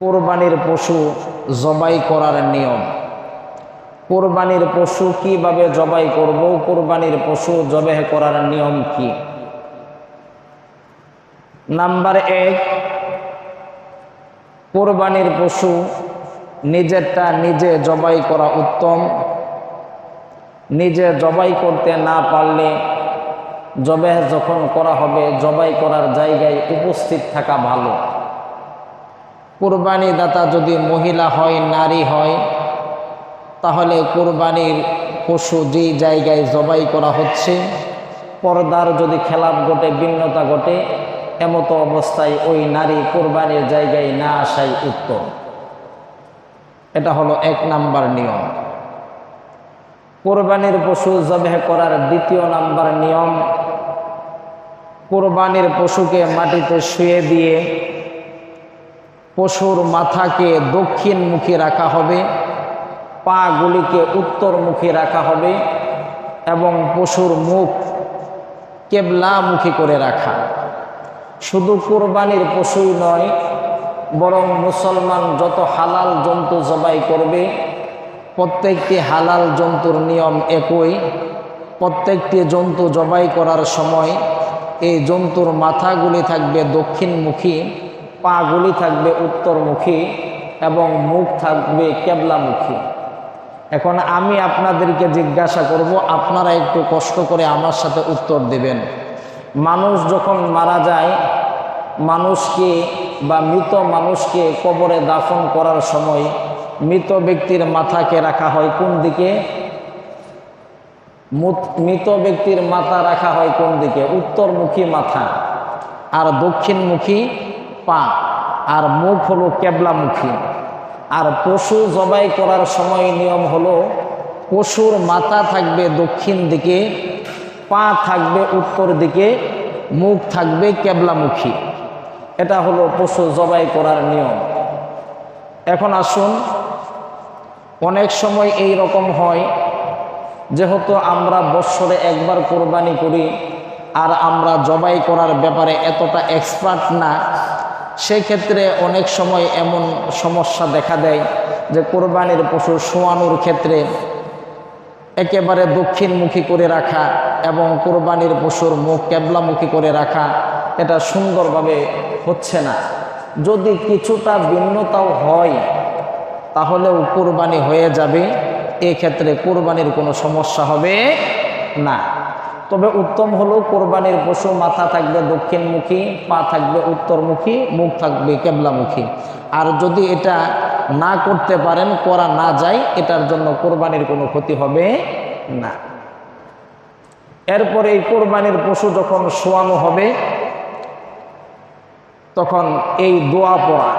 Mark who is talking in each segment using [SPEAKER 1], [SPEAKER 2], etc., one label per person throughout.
[SPEAKER 1] কোরবানির পশু জবাই করার নিয়ম। কোরবানির পশু কিভাবে জবাই করব, কোরবানির পশু জবাই করার নিয়ম কি? নাম্বার 1, কোরবানির পশু নিজেরটা নিজে জবাই করা উত্তম। নিজে জবাই করতে না পারলে জবাই যখন করা হবে জবাই করার জায়গায় উপস্থিত থাকা ভালো। কোরবানি দাতা যদি মহিলা হয়, নারী হয়, তাহলে কোরবানির পশু যেই জায়গায় জবাই করা হচ্ছে পর্দার যদি খেলাপ ঘটে, ভিন্নতা ঘটে, এমতো অবস্থায় ওই নারী কোরবানির জায়গায় না আসাই উত্তম। এটা হলো 1 নাম্বার নিয়ম। কোরবানির পশু জবাই করার 2 নাম্বার নিয়ম, কোরবানির পশুকে মাটিতে শুয়ে দিয়ে পশুর মাথাকে দক্ষিণমুখী রাখা হবে, পাগুলিকে উত্তরমুখী রাখা হবে এবং পশুর মুখ কেবলামুখী করে রাখা। শুধু কোরবানির পশুই নয়, বরং মুসলমান যত হালাল জন্তু জবাই করবে প্রত্যেকটি হালাল জন্তুর নিয়ম একই। প্রত্যেকটি জন্তু জবাই করার সময় এই জন্তুর মাথাগুলি থাকবে দক্ষিণমুখী, পাগুলি থাকবে উত্তরমুখী এবং মুখ থাকবে কেবলামুখী। এখন আমি আপনাদেরকে জিজ্ঞাসা করব, আপনারা একটু কষ্ট করে আমার সাথে উত্তর দেবেন। মানুষ যখন মারা যায়, মানুষকে বা মৃত মানুষকে কবরে দাফন করার সময় মৃত ব্যক্তির মাথাকে রাখা হয় কোন দিকে? মৃত ব্যক্তির মাথা রাখা হয় কোন দিকে? উত্তরমুখী মাথা, আর দক্ষিণমুখী পা, আর মুখ হলো কেবলামুখী। আর পশু জবাই করার সময় নিয়ম হলো পশুর মাথা থাকবে দক্ষিণ দিকে, পা থাকবে উত্তর দিকে, মুখ থাকবে কেবলামুখী। এটা হলো পশু জবাই করার নিয়ম। এখন আসুন, অনেক সময় এই রকম হয়, যেহেতু আমরা বৎসরে একবার কোরবানি করি আর আমরা জবাই করার ব্যাপারে এতটা এক্সপার্ট না, সেক্ষেত্রে অনেক সময় এমন সমস্যা দেখা দেয় যে কোরবানির পশু শোয়ানোর ক্ষেত্রে একেবারে দক্ষিণমুখী করে রাখা এবং কোরবানির পশুর মুখ কেবলামুখী করে রাখা, এটা সুন্দরভাবে হচ্ছে না। যদি কিছুটা ভিন্নতাও হয় তাহলেও কোরবানি হয়ে যাবে, এক্ষেত্রে কোরবানির কোনো সমস্যা হবে না। তবে উত্তম হলো কোরবানির পশু মাথা থাকবে দক্ষিণমুখী, পা থাকবে উত্তরমুখী, মুখ থাকবে কেবলামুখী। আর যদি এটা না করতে পারেন, করা না যায়, এটার জন্য কোরবানির কোনো ক্ষতি হবে না। এরপরে এই কোরবানির পশু যখন শোয়ানো হবে তখন এই দোয়া পড়া।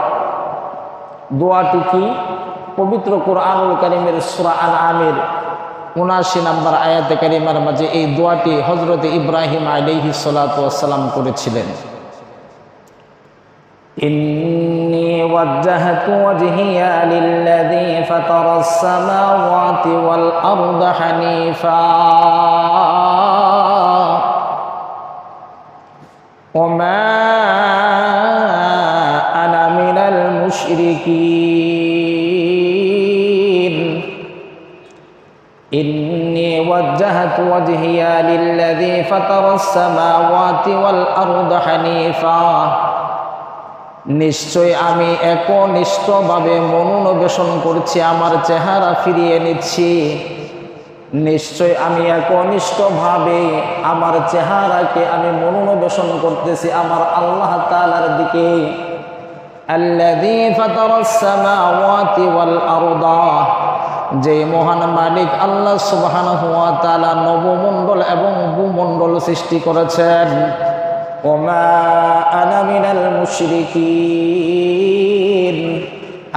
[SPEAKER 1] দোয়াটি কি? পবিত্র কোরআনুল কারীমের সূরা আনআমের ৭৯ নম্বর আয়াতে কারিমার মাঝে এই দোয়াটি হযরত ইব্রাহিম আলাইহিস সালাতু ওয়াস সালাম করেছিলেন। ইন্নী ওয়াজ্জাহতু ওয়াজহিয়া লিল্লাযী ফাতারাস সামাওয়াতি ওয়াল আরদা হানিফা ওয়া মা আনা মিনাল মুশরিকিন। إني وجهت وجهي للذي فطر السماوات والأرض حنيفا। নিশ্চয় আমি একনিষ্ঠভাবে মনোনিবেশন করছি, আমার চেহারা ফিরিয়ে নিচ্ছি। নিশ্চয় আমি একনিষ্ঠভাবে আমার চেহারাকে আমি মনোনিবেশন করতেছি আমার আল্লাহ তাআলার দিকে। আল্লাযী ফাতারাস সামাওয়াতি ওয়াল আরদা, যে মহান মালিক আল্লাহ সুবহানাহু ওয়া তাআলা নবমণ্ডল এবং ভূমণ্ডল সৃষ্টি করেছেন। ওয়া মা আনা মিনাল মুশরিকিন,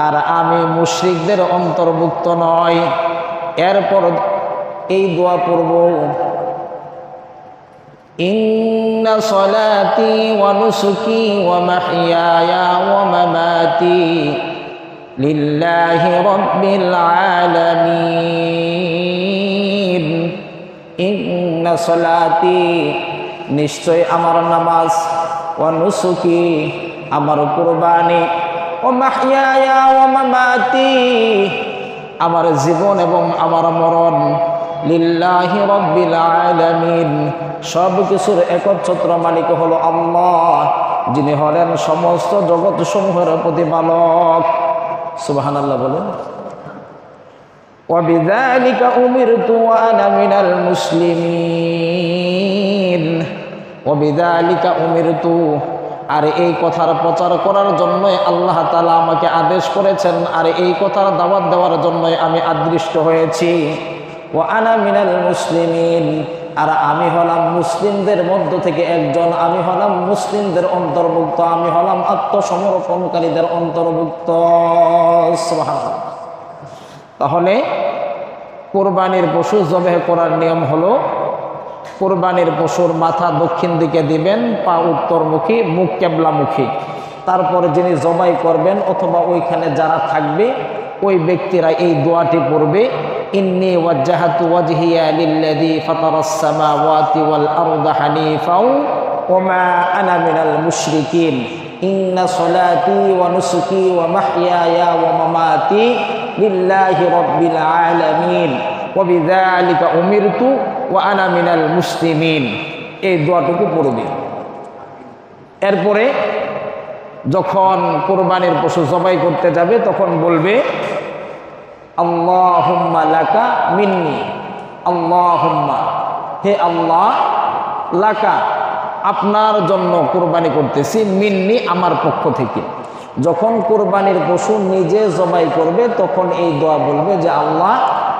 [SPEAKER 1] আর আমি মুশরিকদের অন্তর্ভুক্ত নয়। এরপর এই দোয়া পড়ব, ইন্না সলাতি ওয়া নুসুকি ওয়া মাহইয়ায়া ওয়া মামাতি লিল্লাহি রাব্বিল আলামিন। ইন্না সলাতি, নিশ্চয় আমার নামাজ, ওয়া নুসুকি, আমার কুরবানি, ওয়া মাহইয়ায়া ওয়া মামাতি, আমার জীবন এবং আমার মরণ লিল্লাহি রাব্বিল আলামিন, সব কিছুর একচ্ছত্র মালিক হলো আল্লাহ, যিনি হলেন সমস্ত জগৎ সমূহের প্রতিপালক। সুবহানাল্লাহ বলেন। ওয়া বিযালিকা উমিরতু ওয়া আনা মিনাল মুসলিমিন, ওয়া বিযালিকা উমিরতু, আর এই কথার প্রচার করার জন্যই আল্লাহ তাআলা আমাকে আদেশ করেছেন, আর এই কথার দাওয়াত দেওয়ার জন্যই আমি আদৃষ্ট হয়েছি। ওয়া আনা মিনাল মুসলিমিন, আর আমি হলাম মুসলিমদের মধ্য থেকে একজন, আমি হলাম মুসলিমদের অন্তর্ভুক্ত, আমি হলাম আত্মসমর্পণকারীদের অন্তর্ভুক্ত। সুবহানাল্লাহ। তাহলে কোরবানির পশু জবাই করার নিয়ম হলো, কোরবানির পশুর মাথা দক্ষিণ দিকে দিবেন, পা উত্তরমুখী, মুখ কেবলামুখী। তারপরে যিনি জবাই করবেন অথবা ওইখানে যারা থাকবে ওই ব্যক্তিরা এই দোয়াটি পড়বে, ইন্নী ওয়াজ্জাহাতু ওয়াজহিয়া লিল্লাযী ফাতারাস সামাওয়াতি ওয়াল আরদা হানিফাও ওয়া মা আনা মিনাল মুশরিকিন, ইন্না সলাতি ওয়া নুসুকি ওয়া মাহইয়ায়া ওয়া মামাতি লিল্লাহি রাব্বিল আলামিন ওয়া বিযালিকা উমিরতু ওয়া আনা মিনাল মুসলিমিন। এই দোয়াটুকু পড়বে। এরপরে যখন কোরবানির পশু জবাই করতে যাবে তখন বলবে আল্লাহুম্মা লাকা মিন্নি, আল্লাহুম্মা, হে আল্লাহ, লাকা, আপনার জন্য কোরবানি করতেছি, মিন্নি, আমার পক্ষ থেকে। যখন কোরবানির পশু নিজে জবাই করবে তখন এই দোয়া বলবে যে আল্লাহ,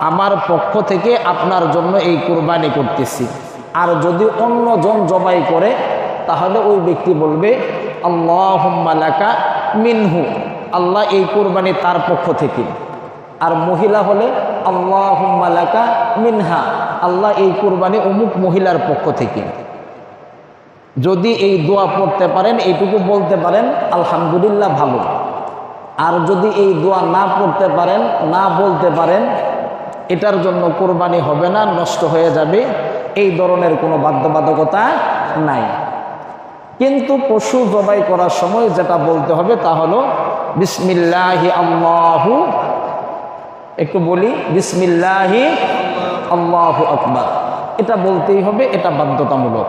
[SPEAKER 1] আমার পক্ষ থেকে আপনার জন্য এই কোরবানি করতেছি। আর যদি অন্যজন জবাই করে তাহলে ওই ব্যক্তি বলবে আল্লাহুম্মা লাকা মিনহু, আল্লাহ, এই কোরবানি তার পক্ষ থেকে। আর মহিলা হলে আল্লাহুম্মা লাকা মিনহা, আল্লাহ, এই কোরবানি অমুক মহিলার পক্ষ থেকে। যদি এই দোয়া পড়তে পারেন, এইটুকু বলতে পারেন, আলহামদুলিল্লাহ, ভালো। আর যদি এই দোয়া না পড়তে পারেন, না বলতে পারেন, এটার জন্য কোরবানি হবে না, নষ্ট হয়ে যাবে, এই ধরনের কোনো বাধ্যবাধকতা নাই। কিন্তু পশু জবাই করার সময় যেটা বলতে হবে তা হলো বিসমিল্লাহি আল্লাহু, একটু বলি, বিসমিল্লাহি আল্লাহু আকবার, এটা বলতেই হবে, এটা বাধ্যতামূলক।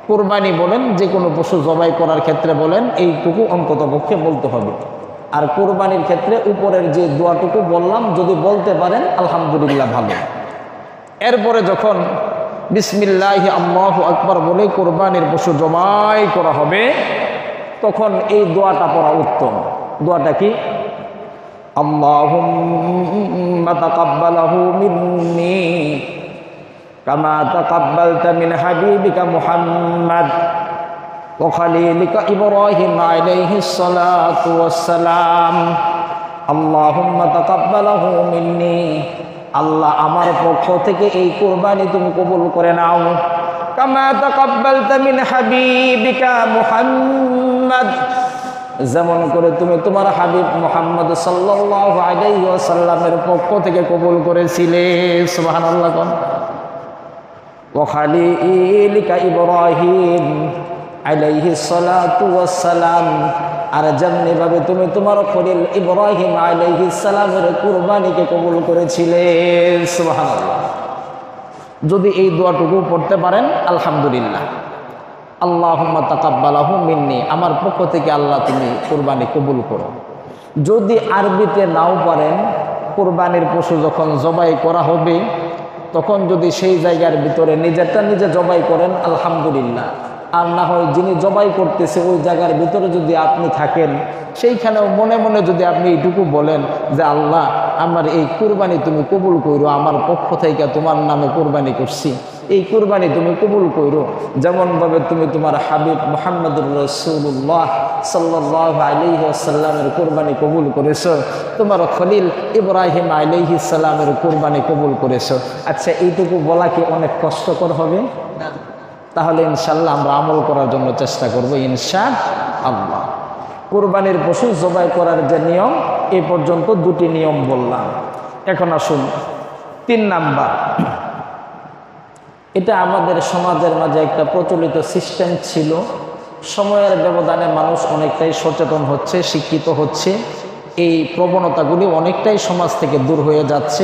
[SPEAKER 1] কোরবানি বলেন, যে কোনো পশু জবাই করার ক্ষেত্রে বলেন, এইটুকু অন্ততপক্ষে বলতে হবে। আর কোরবানির ক্ষেত্রে উপরের যে দোয়াটুকু বললাম যদি বলতে পারেন আলহামদুলিল্লাহ, ভালো। এরপরে যখন বিসমিল্লাহি আল্লাহু আকবার বলে কোরবানির পশু জবাই করা হবে তখন এই দোয়াটা পড়া উত্তম। দোয়াটা কি? আল্লাহুম্মা তাকাব্বালাহু মিন্নি কামা তাকাব্বালতা মিন হাবিবিকা মুহাম্মাদ ওয়া খলিলিকা ইব্রাহিম আলাইহিস সালাতু ওয়াস সালাম। আল্লাহুম্মা তাকাব্বালাহু মিন্নি, আল্লাহ, আমার পক্ষ থেকে এই কোরবানি তুমি কবুল করে নাও। কামা তাকাব্বালতা মিন হাবিবিকা মুহাম্মাদ, যেমন করে তুমি তোমার হাবিব মুহাম্মদ সাল্লাল্লাহু আলাইহি ওয়াসাল্লামের পক্ষ থেকে কবুল করেছিলে। সুবহানাল্লাহ। ওয়া খালিলিকা ইব্রাহিম আলাইহিস সালাতু ওয়াস সালাম, আর যেমনি ভাবে তুমি তোমার খলিল ইব্রাহিম আলাইহিস সালামের কুরবানিকে কবুল করেছিলে। সুবহানাল্লাহ। যদি এই দোয়াটুকু পড়তে পারেন আলহামদুলিল্লাহ। আল্লাহুম্মা তাকাব্বালাহু মিন্নি, আমার পক্ষ থেকে আল্লাহ তুমি কুরবানি কবুল করো। যদি আরবিতে নাও পারেন, কুরবানির পশু যখন জবাই করা হবে তখন যদি সেই জায়গার ভিতরে নিজেরটা নিজে জবাই করেন আলহামদুলিল্লাহ, আর না হয় যিনি জবাই করতেছে ওই জায়গার ভিতরে যদি আপনি থাকেন সেইখানেও মনে মনে যদি আপনি এইটুকু বলেন যে আল্লাহ, আমার এই কুরবানি তুমি কবুল করো, আমার পক্ষ থেকে তোমার নামে কুরবানি করছি, এই কুরবানি তুমি কবুল করো, যেমনভাবে তুমি তোমার হাবিব মুহাম্মদুর রাসূলুল্লাহ সাল্লাল্লাহু আলাইহি ওয়াসাল্লামের কুরবানি কবুল করেছো, তোমার খলিল ইব্রাহিম আলাইহিস সালামের কুরবানি কবুল করেছো। আচ্ছা, এইটুকু বলা কি অনেক কষ্টকর হবে? তাহলে ইনশাআল্লাহ আমরা আমল করার জন্য চেষ্টা করব ইনশাআল্লাহ। কুরবানির পশু জবাই করার যে নিয়ম, এই পর্যন্ত দুটি নিয়ম বললাম। এখন আসুন 3 নাম্বার। এটা আমাদের সমাজের মাঝে একটা প্রচলিত সিস্টেম ছিল, সময়ের ব্যবধানে মানুষ অনেকটাই সচেতন হচ্ছে, শিক্ষিত হচ্ছে, এই প্রবণতাগুলি অনেকটাই সমাজ থেকে দূর হয়ে যাচ্ছে।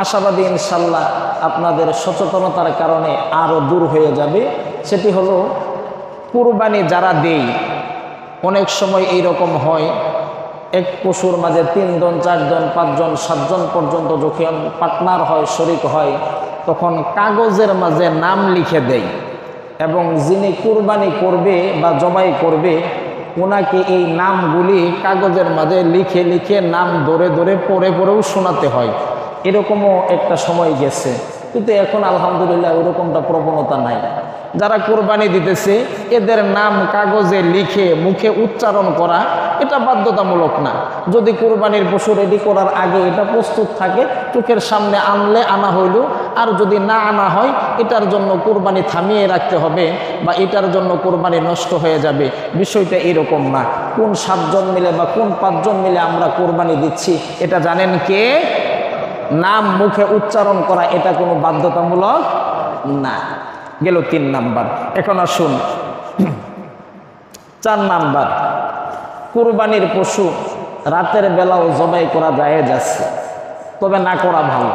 [SPEAKER 1] আশাবাদী ইনশাল্লাহ আপনাদের সচেতনতার কারণে আরও দূর হয়ে যাবে। সেটি হলো কুরবানি যারা দেই, অনেক সময় এই রকম হয়, এক পশুর মাঝে 3 জন 4 জন 5 জন 7 জন পর্যন্ত যখন পার্টনার হয়, শরিক হয়, তখন কাগজের মাঝে নাম লিখে দেয় এবং যিনি কুরবানি করবে বা জবাই করবে ওনাকে এই নামগুলি কাগজের মাঝে লিখে লিখে নাম ধরে ধরে পড়ে পড়েও শোনাতে হয়। এরকমও একটা সময় গেছে, কিন্তু এখন আলহামদুলিল্লাহ ওরকমটা প্রবণতা নাই। যারা কোরবানি দিতেছে এদের নাম কাগজে লিখে মুখে উচ্চারণ করা এটা বাধ্যতামূলক না। যদি কোরবানির পশু রেডি করার আগে এটা প্রস্তুত থাকে, চোখের সামনে আনলে আনা হইল, আর যদি না আনা হয় এটার জন্য কোরবানি থামিয়ে রাখতে হবে বা এটার জন্য কোরবানি নষ্ট হয়ে যাবে, বিষয়টা এরকম না। কোন 7 জন মিলে বা কোন 5 জন মিলে আমরা কোরবানি দিচ্ছি এটা জানেন কে? নাম মুখে উচ্চারণ করা এটা কোনো বাধ্যতামূলক না। গেল 3 নাম্বার। এখন আসুন 4 নাম্বার, কুরবানির পশু রাতের বেলাও জবাই করা জায়েজ আছে, তবে না করা ভালো।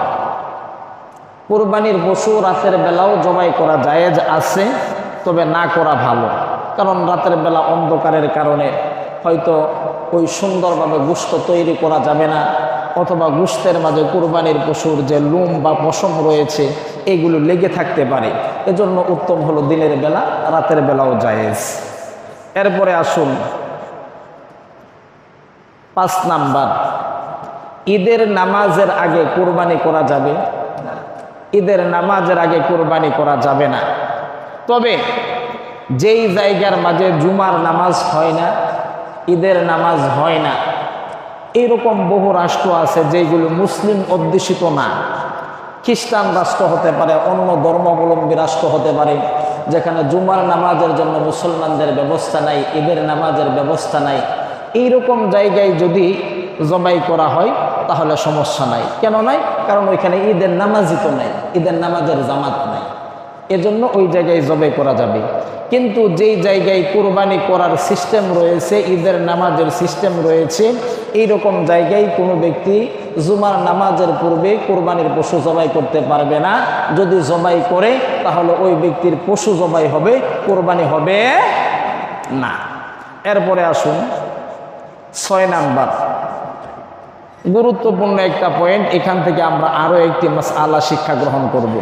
[SPEAKER 1] কুরবানির পশু রাতের বেলাও জবাই করা জায়েজ আছে, তবে না করা ভালো। কারণ রাতের বেলা অন্ধকারের কারণে হয়তো ওই সুন্দরভাবে গোশত তৈরি করা যাবে না, অথবা গোশতের মাঝে কুরবানির পশুর যে লোম বা পশম রয়েছে এগুলো লেগে থাকতে পারে। এজন্য উত্তম হলো দিনের বেলা, রাতের বেলাও জায়েজ। এরপরে আসুন 5 নাম্বার, ঈদের নামাজের আগে কুরবানি করা যাবে? ঈদের নামাজের আগে কুরবানি করা যাবে না। তবে যেই জায়গার মাঝে জুমার নামাজ হয় না, ঈদের নামাজ হয় না, এইরকম বহু রাষ্ট্র আছে যেগুলো মুসলিম অধ্যুষিত না, খ্রিস্টান রাষ্ট্র হতে পারে, অন্য ধর্মাবলম্বী রাষ্ট্র হতে পারে, যেখানে জুমার নামাজের জন্য মুসলমানদের ব্যবস্থা নাই, ঈদের নামাজের ব্যবস্থা নাই। এইরকম জায়গায় যদি জবাই করা হয় তাহলে সমস্যা নাই। কেন নাই? কারণ ওইখানে ঈদের নামাজই তো নাই, ঈদের নামাজের জামাত নাই, এজন্য ওই জায়গায় জবাই করা যাবে। কিন্তু যেই জায়গায় কুরবানি করার সিস্টেম রয়েছে, ঈদের নামাজের সিস্টেম রয়েছে, এইরকম জায়গায় কোনো ব্যক্তি জুমার নামাজের পূর্বে কুরবানির পশু জবাই করতে পারবে না। যদি জবাই করে তাহলে ওই ব্যক্তির পশু জবাই হবে, কুরবানি হবে না। এরপরে আসুন 6 নাম্বার, গুরুত্বপূর্ণ একটা পয়েন্ট, এখান থেকে আমরা আরও একটি মাসআলা শিক্ষা গ্রহণ করব।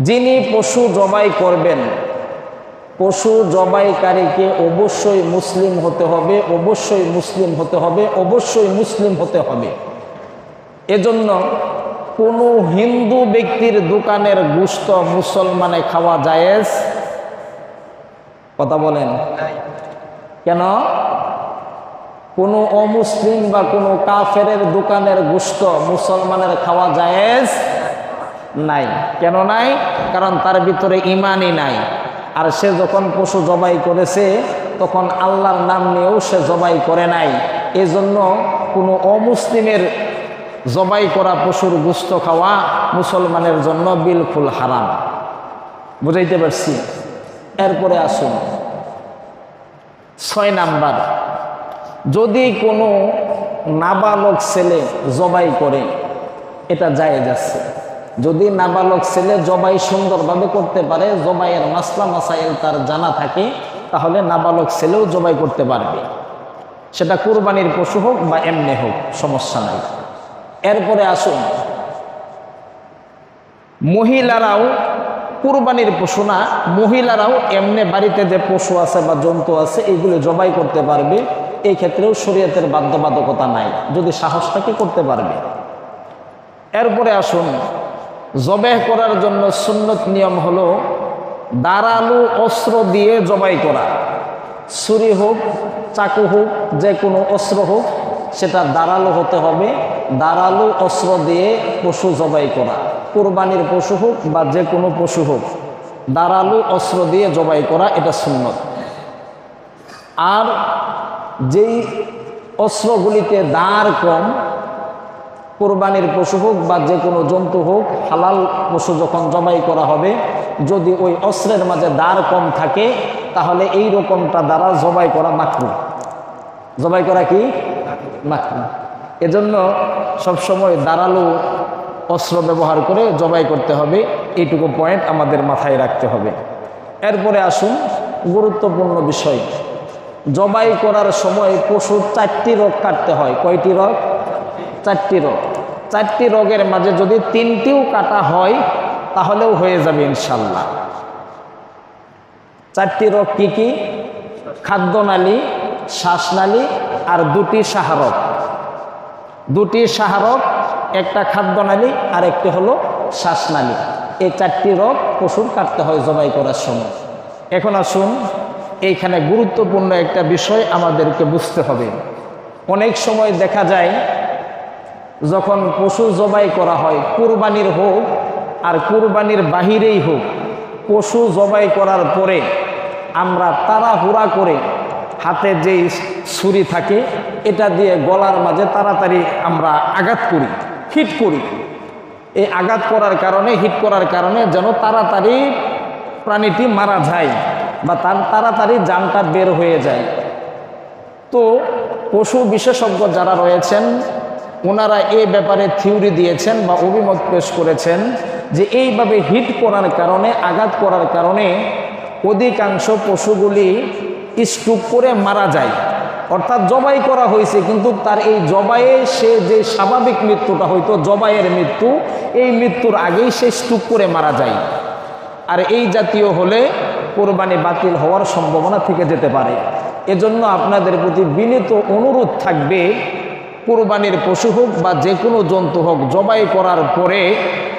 [SPEAKER 1] যিনি পশু জবাই করবেন, পশু জবাইকারীকে অবশ্যই মুসলিম হতে হবে, অবশ্যই মুসলিম হতে হবে, অবশ্যই মুসলিম হতে হবে। এজন্য কোনো হিন্দু ব্যক্তির দোকানের গোশত মুসলমানে খাওয়া জায়েজ? কথা বলেন কেন? কোনো অমুসলিম বা কোনো কাফেরের দোকানের গোশত মুসলমানের খাওয়া জায়েজ নাই। কেন নাই? কারণ তার ভিতরে ঈমানই নাই। আর সে যখন পশু জবাই করেছে তখন আল্লাহর নাম নিয়েও সে জবাই করে নাই। এজন্য কোনো অমুসলিমের জবাই করা পশুর গোশত খাওয়া মুসলমানের জন্য বিলকুল হারাম। বুঝাইতে পারছি? এরপরে আসুন 6 নাম্বার, যদি কোনো নাবালক ছেলে জবাই করে এটা জায়েজ আছে। যদি নাবালক ছেলে জবাই সুন্দরভাবে করতে পারে, জবাইয়ের মাসলা মাসাইল তার জানা থাকে, তাহলে নাবালক ছেলেও জবাই করতে পারবে, সেটা কুরবানির পশু হোক বা এমনি হোক, সমস্যা নাই। এরপরে আসুন মহিলারাও কুরবানির পশু না, মহিলারাও এমনি বাড়িতে যে পশু আছে বা জন্তু আছে এগুলো জবাই করতে পারবে। এই ক্ষেত্রেও শরীয়তের বাধ্যবাধকতা নাই, যদি সাহস থাকে করতে পারবে। এরপরে আসুন জবাই করার জন্য সুন্নত নিয়ম হলো ধারালো অস্ত্র দিয়ে জবাই করা। ছুরি হোক, চাকু হোক, যে কোনো অস্ত্র হোক, সেটা ধারালো হতে হবে। ধারালো অস্ত্র দিয়ে পশু জবাই করা, কুরবানির পশু হোক বা যে কোনো পশু হোক, ধারালো অস্ত্র দিয়ে জবাই করা এটা সুন্নত। আর যেই অস্ত্রগুলিতে দাঁড় কম, কুরবানির পশু হোক বা যে কোনো জন্তু হোক, হালাল পশু যখন জবাই করা হবে, যদি ওই অস্ত্রের মাঝে দাঁড় কম থাকে তাহলে এই রকমটা দ্বারা জবাই করা মাকরুহ। জবাই করা কি মাকরুহ। এজন্য সবসময় ধারালো অস্ত্র ব্যবহার করে জবাই করতে হবে, এইটুকু পয়েন্ট আমাদের মাথায় রাখতে হবে। এরপরে আসুন গুরুত্বপূর্ণ বিষয়, জবাই করার সময় পশুর 4টি রগ কাটতে হয়। কয়টি রগ? 4টি রগ। 4টি রগের মাঝে যদি 3টিও কাটা হয় তাহলেও হয়ে যাবে ইনশাল্লাহ। 4টি রগ কি কি? খাদ্যনালী, শ্বাসনালী আর 2টি সাহারক। 2টি সাহারক, একটা খাদ্যনালী আর একটি হলো শ্বাসনালী। এই 4টি রগ পশুর কাটতে হয় জবাই করার সময়। এখন আসুন, এইখানে গুরুত্বপূর্ণ একটা বিষয় আমাদেরকে বুঝতে হবে। অনেক সময় দেখা যায় যখন পশু জবাই করা হয়, কুরবানির হোক আর কুরবানির বাহিরেই হোক, পশু জবাই করার পরে আমরা তাড়াহুড়া করে হাতে যেই ছুরি থাকে এটা দিয়ে গলার মাঝে তাড়াতাড়ি আমরা আঘাত করি, হিট করি। এই আঘাত করার কারণে, হিট করার কারণে যেন তাড়াতাড়ি প্রাণীটি মারা যায় বা তার তাড়াতাড়ি জানটা বের হয়ে যায়। তো পশু বিশেষজ্ঞ যারা রয়েছেন ওনারা এই ব্যাপারে থিওরি দিয়েছেন বা অভিমত পেশ করেছেন যে এইভাবে হিট করার কারণে, আঘাত করার কারণে অধিকাংশ পশুগুলি স্ট্রোক করে মারা যায়। অর্থাৎ জবাই করা হয়েছে কিন্তু তার এই জবাইয়ে সে যে স্বাভাবিক মৃত্যুটা হয়তো জবাইয়ের মৃত্যু, এই মৃত্যুর আগেই সে স্ট্রোক করে মারা যায়। আর এই জাতীয় হলে কোরবানি বাতিল হওয়ার সম্ভাবনা থেকে যেতে পারে। এজন্য আপনাদের প্রতি বিনীত অনুরোধ থাকবে, কোরবানির পশু হোক বা যে কোনো জন্তু হোক, জবাই করার পরে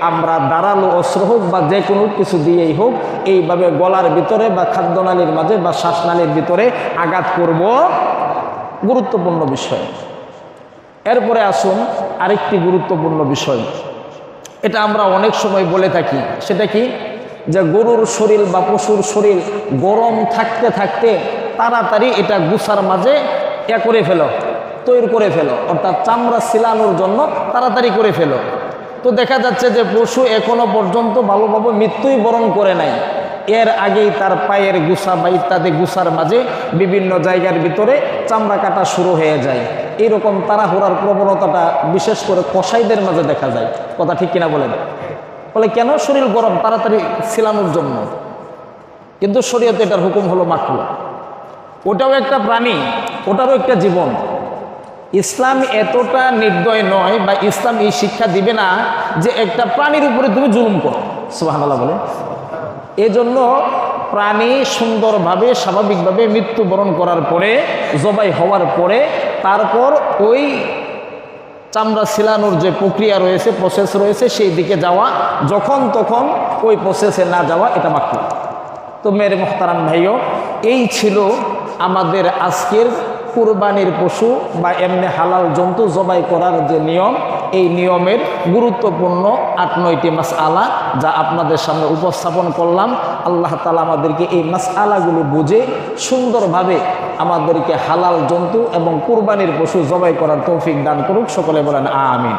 [SPEAKER 1] আমরা ধারালো অস্ত্র হোক বা যে কোনো কিছু দিয়েই হোক এইভাবে গলার ভিতরে বা খাদ্যনালীর মাঝে বা শ্বাসনালীর ভিতরে আঘাত করব। গুরুত্বপূর্ণ বিষয়। এরপরে আসুন আরেকটি গুরুত্বপূর্ণ বিষয়, এটা আমরা অনেক সময় বলে থাকি, সেটা কি? যে গরুর শরীর বা পশুর শরীর গরম থাকতে থাকতে তাড়াতাড়ি এটা গুছার মাঝে করে ফেলো, তৈরি করে ফেলো, অর্থাৎ চামড়া ছিলানোর জন্য তাড়াতাড়ি করে ফেলো। তো দেখা যাচ্ছে যে পশু এখনো পর্যন্ত ভালোভাবে মৃত্যুই বরণ করে নাই, এর আগেই তার পায়ের গুছা বা ইত্যাদি গুছার মাঝে বিভিন্ন জায়গার ভিতরে চামড়া কাটা শুরু হয়ে যায়। এইরকম তাড়াহুড়ার প্রবণতাটা বিশেষ করে কসাইদের মাঝে দেখা যায়। কথা ঠিক কিনা বলেন? বলে কেন? শরীর গরম, তাড়াতাড়ি ছিলানোর জন্য। কিন্তু শরীয়তে এটার হুকুম হলো মাকরুহ। ওটাও একটা প্রাণী, ওটারও একটা জীবন। ইসলাম এতটা নির্দয় নয় বা ইসলাম এই শিক্ষা দিবে না যে একটা প্রাণীর উপরে তুমি জুলুম করো। সুবহানাল্লাহ বলে। এজন্য প্রাণী সুন্দরভাবে স্বাভাবিকভাবে মৃত্যুবরণ করার পরে, জবাই হওয়ার পরে তারপর ওই চামড়া ছিলানোর যে প্রক্রিয়া রয়েছে, প্রসেস রয়েছে, সেই দিকে যাওয়া, যখন তখন ওই প্রসেসে না যাওয়া, এটা মাকরুহ। তো মেরে মুহতারাম ভাইও, এই ছিল আমাদের আজকের কুরবানির পশু বা এমনি হালাল জন্তু জবাই করার যে নিয়ম, এই নিয়মের গুরুত্বপূর্ণ 8-9টি মাসআলা যা আপনাদের সামনে উপস্থাপন করলাম। আল্লাহ তাআলা আমাদেরকে এই মাসআলাগুলি বুঝে সুন্দরভাবে আমাদেরকে হালাল জন্তু এবং কুরবানির পশু জবাই করার তৌফিক দান করুক। সকলে বলেন আমিন।